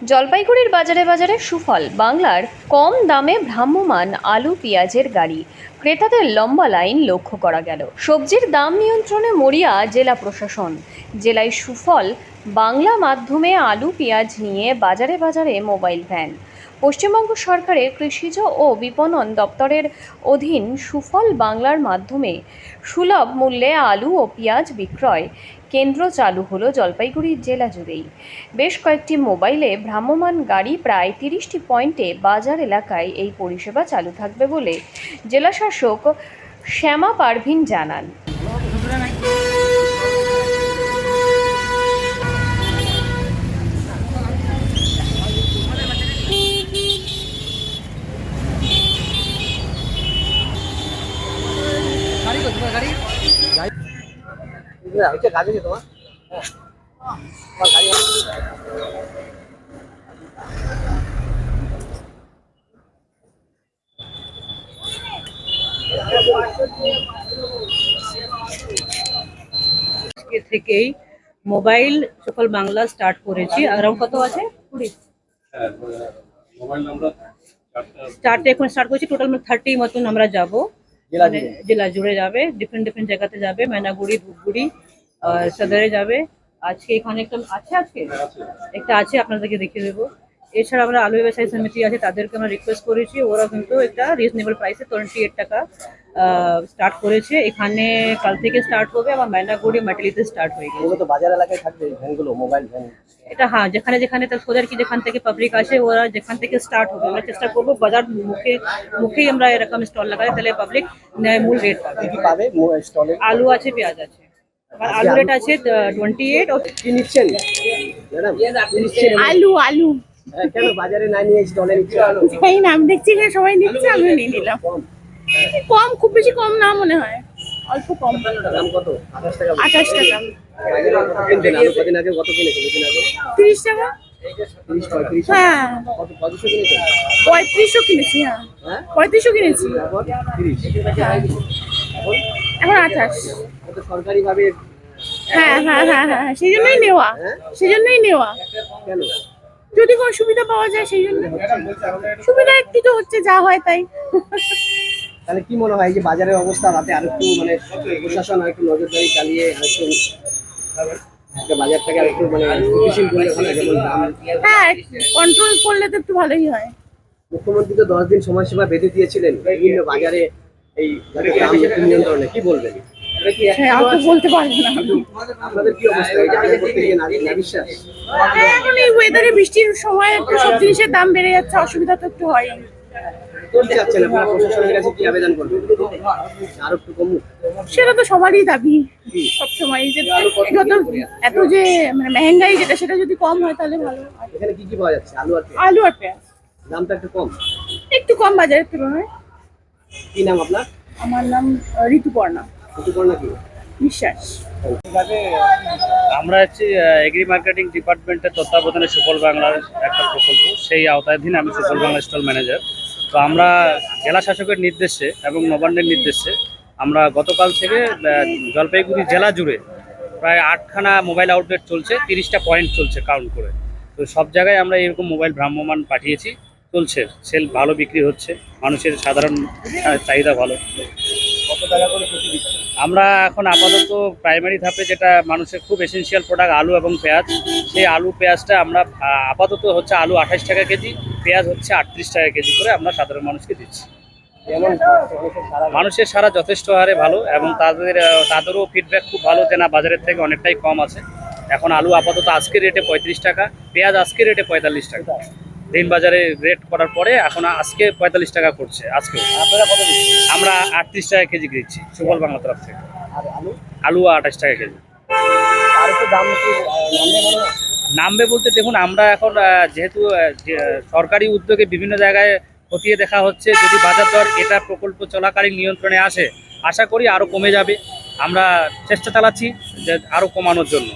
জলপাইগুড়ির বাজারে বাজারে সুফল বাংলার কম দামে ভ্রাম্যমাণ আলু পেঁয়াজের গাড়ি, ক্রেতাদের লম্বা লাইন লক্ষ্য করা গেল। সবজির দাম নিয়ন্ত্রণে মরিয়া জেলা প্রশাসন। জেলায় সুফল বাংলা মাধ্যমে আলু পেঁয়াজ নিয়ে বাজারে বাজারে মোবাইল ভ্যান। পশ্চিমবঙ্গ সরকারের কৃষিজ ও বিপণন দপ্তরের অধীন সুফল বাংলার মাধ্যমে সুলভ মূল্যে আলু ও পেঁয়াজ বিক্রয় কেন্দ্র চালু হলো জলপাইগুড়ি জেলা জুড়েই। বেশ কয়েকটি মোবাইলে ভ্রাম্যমাণ গাড়ি প্রায় 30টি পয়েন্টে বাজার এলাকায় এই পরিষেবা চালু থাকবে বলে জেলা শাসক শ্যামা পারভিন জানান। থেকেই মোবাইল সুফল বাংলা স্টার্ট করেছি। আরাউন্ড কত আছে 20 মোবাইল নাম্বার এখন স্টার্ট করেছি। টোটাল 30 মতন আমরা যাব, জেলা জুড়ে যাবে, ডিফারেন্ট জায়গাতে যাবে। ময়নাগুড়ি, ধূপগুড়ি, সদরে যাবে। আজকে এখানে একটা আছে, আপনাদেরকে দেখিয়ে দেবো। এছাড়া আমরা আলু ব্যবসায়ী সমিতি আছে, তাদেরকে আমরা রিকোয়েস্ট করেছি, ওরা কিন্তু একটা রিজনেবল প্রাইসে 28 টাকা স্টার্ট করেছে। এখানে কাল থেকে স্টার্ট হবে, আমার ময়নাগুড়ি মাটিলিতে স্টার্ট হয়ে গেছে। তো বাজার এলাকায় থাকবে ভ্যানগুলো, মোবাইল ভ্যান। এটা হ্যাঁ, যেখানে তার সোজার কি যেখান থেকে পাবলিক আসে, ওরা যেখান থেকে স্টার্ট হবে, আমরা চেষ্টা করবো বাজার মুখেই আমরা এরকম স্টল লাগাই, তাহলে পাবলিক মূল রেট পাবে। কি পাবে স্টলে? আলু আছে, পেঁয়াজ আছে। আলু রেট আছে 28। কি নিচ্ছেন ম্যাডাম? আলু আলু কেন বাজারে না নিয়ে স্টলে নিচ্ছেন আলু? এই নাম দেখছি যে সবাই নিচ্ছে, আমি নিয়ে নিলাম। কম, খুব বেশি কম না মনে হয়, অল্প কম। দাম কত? 28 টাকা। 28 টাকা। আগে কত কিনতেন আলু? কদিন আগে কত কিনেছেন? দুদিন আগে 30 টাকা। 30 35। হ্যাঁ, কত 25 কিনেছেন? 3500 কিনেছি। হ্যাঁ, হ্যাঁ 3500 কিনেছি। তারপর 30। এখন 28। কত সরকারি ভাবে? হ্যাঁ হ্যাঁ হ্যাঁ হ্যাঁ, সেই জন্যই নেওয়া, সেজন্যই নেওয়া। কেন? যদি কোনো সুবিধা পাওয়া যায় সেই জন্য। সুবিধা একটু তো হচ্ছে, যা হয় তাই। তাহলে কি মনে হয় যে বাজারের অবস্থা রাতে আরেকটু প্রশাসন আরেকটু নজরদারি চালিয়ে আরেকটু বাজারটাকে আরেকটু স্থিতিশীল করলে ভালো? যেমন দাম, হ্যাঁ, কন্ট্রোল করলে তো একটু ভালোই হয়। মুখ্যমন্ত্রী তো 10 দিন সময়সীমা বেঁধে দিয়েছিলেন বিভিন্ন বাজারে এই দাম নিয়ন্ত্রণে, কি বলবেন? হ্যাঁ, আর তো বলতে পারবো না। আপনাদের কি অবস্থা? এই বাজার করতে গিয়ে না বিশ্বাস? হ্যাঁ, এখন এই ওয়েদারে বৃষ্টির সময় একটু সব জিনিসের দাম বেড়ে যাচ্ছে, অসুবিধা তো একটু হয়। কি চাচ্ছেন আপনারা? প্রশাসনের কাছে কি আবেদন করবেন আরো একটু কমুক? সেটা তো সবারই দাবি সবসময়, যে যত এত যে মেহেঙ্গাই যেটা, সেটা যদি কম হয় তাহলে ভালো হয়। এখানে কি কি পাওয়া যাচ্ছে? আলু আর পেঁয়াজ। আলু আর পেঁয়াজ দামটা একটু কম। একটু কম বাজারের তুলনায়। কি নাম আপনার? আমার নাম ঋতুপর্ণা কি বিশ্বাস। আমরা হচ্ছে এগ্রি মার্কেটিং ডিপার্টমেন্টের তত্ত্বাবধানে সুফল বাংলার একটা প্রকল্প, সেই আওতাধীন আমি সুফল বাংলা স্টল ম্যানেজার। তো আমরা জেলা শাসকের নির্দেশে এবং নবান্নের নির্দেশে আমরা গতকাল থেকে জলপাইগুড়ি জেলা জুড়ে প্রায় 8খানা মোবাইল আউটলেট চলছে, 30টা পয়েন্ট চলছে কাউন্ট করে। তো সব জায়গায় আমরা এরকম মোবাইল ভ্রাম্যমাণ পাঠিয়েছি, চলছে, সেল ভালো বিক্রি হচ্ছে, মানুষের সাধারণ চাহিদা ভালো। কত টাকা করে প্রতি দিচ্ছেন? আমরা এখন আপাতত প্রাইমারি ধাপে যেটা মানুষের খুব এসেন্সিয়াল প্রোডাক্ট আলু এবং পেঁয়াজ, সেই আলু পেঁয়াজটা আমরা আপাতত হচ্ছে আলু 28 টাকা কেজি, পেঁয়াজ হচ্ছে 38 টাকা কেজি করে আমরা সাধারণ মানুষকে দিচ্ছি। মানুষের সারা যথেষ্ট হারে ভালো, এবং তাদেরও ফিডব্যাক খুব ভালো যে না, বাজারের থেকে অনেকটাই কম আছে। এখন আলু আপাতত আজকের রেটে 35 টাকা, পেঁয়াজ আজকের রেটে 45 টাকা। দিন বাজারে রেট করার পরে এখন আজকে 45 টাকা করছে। আজকে আপনারা কত দিচ্ছেন? আমরা 38 টাকা কেজি দিচ্ছি সুফল বাংলা তরফ থেকে। আর আলু? আলু 28 টাকা কেজি। আর একটু দাম কি নামবে মনে হয়? নামবে বলতে দেখুন, আমরা এখন যেহেতু সরকারি উদ্যোগে বিভিন্ন জায়গায় খতিয়ে দেখা হচ্ছে, যদি বাজার দর এটা প্রকল্প চলাকালীন নিয়ন্ত্রণে আসে, আশা করি আরও কমে যাবে। আমরা চেষ্টা চালাচ্ছি যে আরও কমানোর জন্য।